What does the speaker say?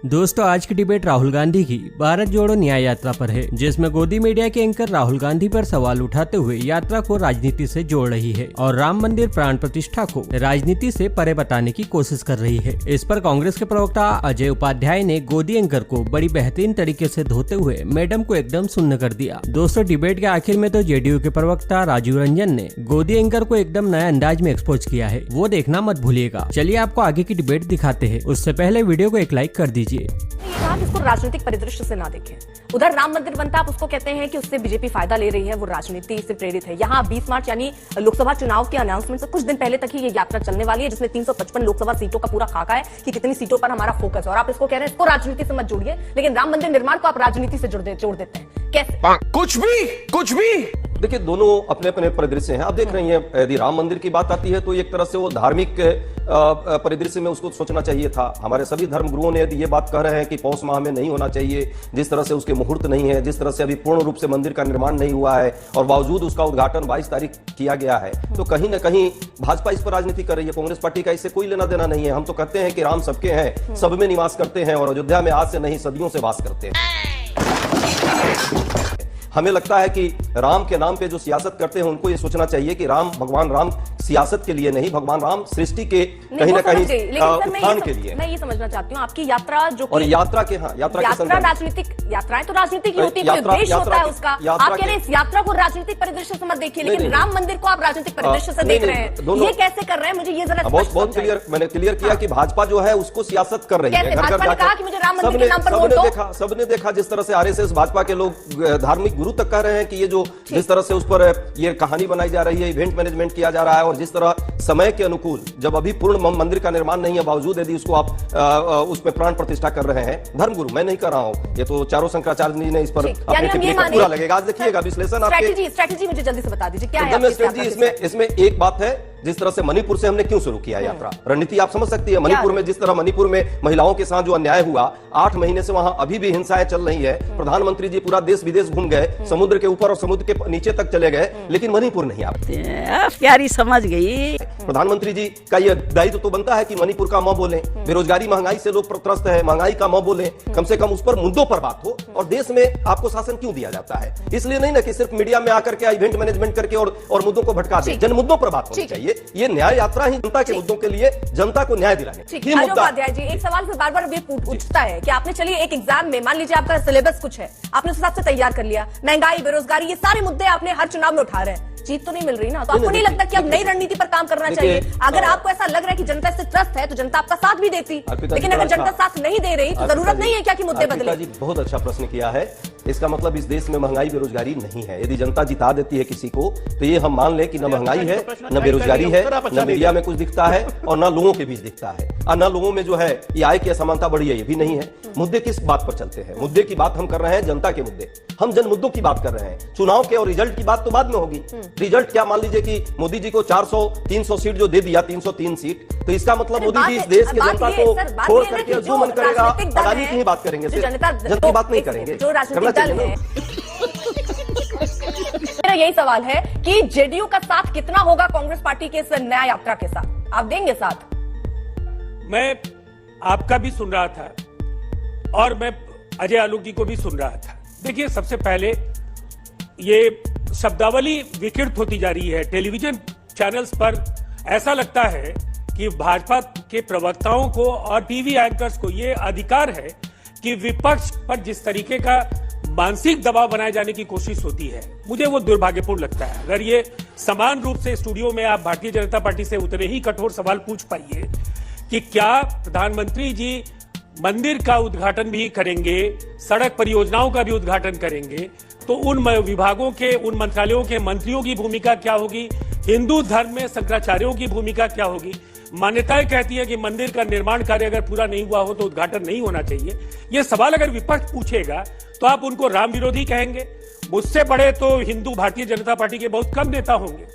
दोस्तों, आज की डिबेट राहुल गांधी की भारत जोड़ो न्याय यात्रा पर है, जिसमें गोदी मीडिया के एंकर राहुल गांधी पर सवाल उठाते हुए यात्रा को राजनीति से जोड़ रही है और राम मंदिर प्राण प्रतिष्ठा को राजनीति से परे बताने की कोशिश कर रही है। इस पर कांग्रेस के प्रवक्ता अजय उपाध्याय ने गोदी एंकर को बड़ी बेहतरीन तरीके से धोते हुए मैडम को एकदम सुन्न कर दिया। दोस्तों, डिबेट के आखिर में तो जेडीयू के प्रवक्ता राजीव रंजन ने गोदी एंकर को एकदम नए अंदाज में एक्सपोज किया है, वो देखना मत भूलिएगा। चलिए आपको आगे की डिबेट दिखाते हैं, उससे पहले वीडियो को एक लाइक कर दीजिए। ये कहा कि इसको राजनीतिक परिदृश्य से ना देखें। उधर राम मंदिर बनता, आप उसको कहते हैं कि उससे बीजेपी फायदा ले रही है, वो राजनीति से प्रेरित है। यहाँ 20 मार्च यानी लोकसभा चुनाव के अनाउंसमेंट से कुछ दिन पहले तक ही ये यात्रा चलने वाली है, जिसमें 355 लोकसभा सीटों का पूरा खाका है कि कितनी सीटों पर हमारा फोकस है। और आप इसको कह रहे हैं इसको राजनीति से मत जोड़िए, लेकिन राम मंदिर निर्माण को आप राजनीति से जोड़ देते हैं। कैसे? कुछ भी देखिए, दोनों अपने अपने परिदृश्य हैं। आप देख रही हैं, यदि राम मंदिर की बात आती है तो एक तरह से वो धार्मिक परिदृश्य में उसको सोचना चाहिए था। हमारे सभी धर्म गुरुओं ने यदि ये बात कह रहे हैं कि पौष माह में नहीं होना चाहिए, जिस तरह से उसके मुहूर्त नहीं है, जिस तरह से अभी पूर्ण रूप से मंदिर का निर्माण नहीं हुआ है और बावजूद उसका उद्घाटन 22 तारीख किया गया है, तो कहीं ना कहीं भाजपा इस पर राजनीति कर रही है। कांग्रेस पार्टी का इससे कोई लेना देना नहीं है। हम तो कहते हैं कि राम सबके हैं, सब में निवास करते हैं और अयोध्या में आज से नहीं सदियों से वास करते हैं। हमें लगता है कि राम के नाम पे जो सियासत करते हैं उनको ये सोचना चाहिए कि भगवान राम सियासत के लिए नहीं, भगवान राम सृष्टि के कहीं ना कहीं उत्थान के लिए। मैं ये समझना चाहती हूँ आपकी यात्रा जो और यात्रा राजनीतिक यात्राएं तो राजनीतिक होती है, उद्देश्य होता है उसका। आप कह रहे हैं इस यात्रा को राजनीतिक परिदृश्य से मत देखिए, लेकिन राम मंदिर को आप राजनीतिक परिदृश्य से देख रहे हैं। ये कैसे कर रहे हैं, मुझे ये जरा बहुत क्लियर, मैंने क्लियर किया कि भाजपा जो है उसको सियासत कर रही है। भाजपा ने कहा कि मुझे राम मंदिर के नाम पर वोट दो। सबने देखा जिस तरह से आरएसएस भाजपा के लोग धार्मिक गुरु तक कह रहे हैं कि ये जो जिस तरह से उस पर ये कहानी बनाई जा रही है, इवेंट मैनेजमेंट किया जा रहा है, और जिस तरह समय के अनुकूल जब अभी पूर्ण मंदिर का निर्माण नहीं है बावजूद यदि उसको आप उस पर प्राण प्रतिष्ठा कर रहे हैं, धर्मगुरु मैं नहीं कर रहा हूं, ये तो चारों शंकराचार्य जी ने इस पर अपने टिप्पणी पर पूरा लगेगा। आज देखिएगा विश्लेषण आपके स्ट्रेटजी मुझे जल्दी से बता दीजिए क्या है स्ट्रेटजी। इसमें एक बात है, जिस तरह से मणिपुर से हमने क्यों शुरू किया यात्रा, रणनीति आप समझ सकती है। मणिपुर में जिस तरह मणिपुर में महिलाओं के साथ जो अन्याय हुआ, 8 महीने से वहां अभी भी हिंसाएं चल रही है। प्रधानमंत्री जी पूरा देश विदेश घूम गए, समुद्र के ऊपर और समुद्र के नीचे तक चले गए, लेकिन मणिपुर नहीं आते। प्यारी समझ गई। प्रधानमंत्री जी का यह दायित्व तो बनता है कि मणिपुर का मां बोले, बेरोजगारी महंगाई से लोग त्रस्त है, महंगाई का मां बोले, कम से कम उस पर मुद्दों पर बात हो। और देश में आपको शासन क्यों दिया जाता है? इसलिए नहीं ना कि सिर्फ मीडिया में आकर के इवेंट मैनेजमेंट करके और मुद्दों को भटका दे। जन मुद्दों पर बात होनी चाहिए। ये न्याय यात्रा ही जनता के मुद्दों के लिए, जनता को न्याय दिलाने। उपाध्याय जी, एक सवाल से बार बार पूछता है कि आपने, चलिए एक एग्जाम में मान लीजिए आपका सिलेबस कुछ है, आपने उस हिसाब से तैयार कर लिया, महंगाई, बेरोजगारी, ये सारे मुद्दे आपने हर चुनाव में उठा रहे हैं, जीत तो नहीं मिल रही ना, तो आपको नहीं लगता कि अब नई रणनीति पर काम करना चाहिए? अगर आपको ऐसा लग रहा है कि जनता इससे त्रस्त है तो जनता आपका साथ भी देती, लेकिन अगर जनता साथ नहीं दे रही तो जरूरत नहीं है क्या कि मुद्दे बदले? बहुत अच्छा प्रश्न किया है। इसका मतलब इस देश में महंगाई बेरोजगारी नहीं है। यदि जनता जिता देती है किसी को तो ये हम मान लें कि न महंगाई है, न बेरोजगारी है, न मीडिया में कुछ दिखता है और न लोगों के बीच दिखता है, और न लोगों में जो है ये आय की असमानता बढ़ी है, ये भी नहीं है। मुद्दे किस बात पर चलते हैं? मुद्दे की बात हम कर रहे हैं, जनता के मुद्दे, हम जन मुद्दों की बात कर रहे हैं। चुनाव के और रिजल्ट की बात तो बाद में होगी। रिजल्ट क्या, मान लीजिए कि मोदी जी को 400-300 सीट जो दे दिया, 303 सीट, तो इसका मतलब मोदी जी इस देश की जनता को छोड़ करके जो मन करेगा अदानी की ही बात करेंगे, जनता की बात नहीं करेंगे। जो राजनीतिक दल है, मेरा यही सवाल है कि जेडीयू का साथ कितना होगा कांग्रेस पार्टी के इस नया यात्रा के साथ? आप देंगे साथ? मैं आपका भी सुन रहा था और मैं अजय आलोक जी को भी सुन रहा था। देखिए, सबसे पहले ये शब्दावली विकृत होती जा रही है टेलीविजन चैनल्स पर। ऐसा लगता है कि भाजपा के प्रवक्ताओं को और टीवी एंकर्स को ये अधिकार है कि विपक्ष पर जिस तरीके का मानसिक दबाव बनाए जाने की कोशिश होती है, मुझे वो दुर्भाग्यपूर्ण लगता है। अगर ये समान रूप से स्टूडियो में आप भारतीय जनता पार्टी से उतने ही कठोर सवाल पूछ पाइए कि क्या प्रधानमंत्री जी मंदिर का उद्घाटन भी करेंगे, सड़क परियोजनाओं का भी उद्घाटन करेंगे, तो उन विभागों के, उन मंत्रालयों के मंत्रियों की भूमिका क्या होगी? हिंदू धर्म में शंकराचार्यों की भूमिका क्या होगी? मान्यताएं कहती है कि मंदिर का निर्माण कार्य अगर पूरा नहीं हुआ हो तो उद्घाटन नहीं होना चाहिए। ये सवाल अगर विपक्ष पूछेगा तो आप उनको राम विरोधी कहेंगे। मुझसे बड़े तो हिंदू भारतीय जनता पार्टी के बहुत कम नेता होंगे।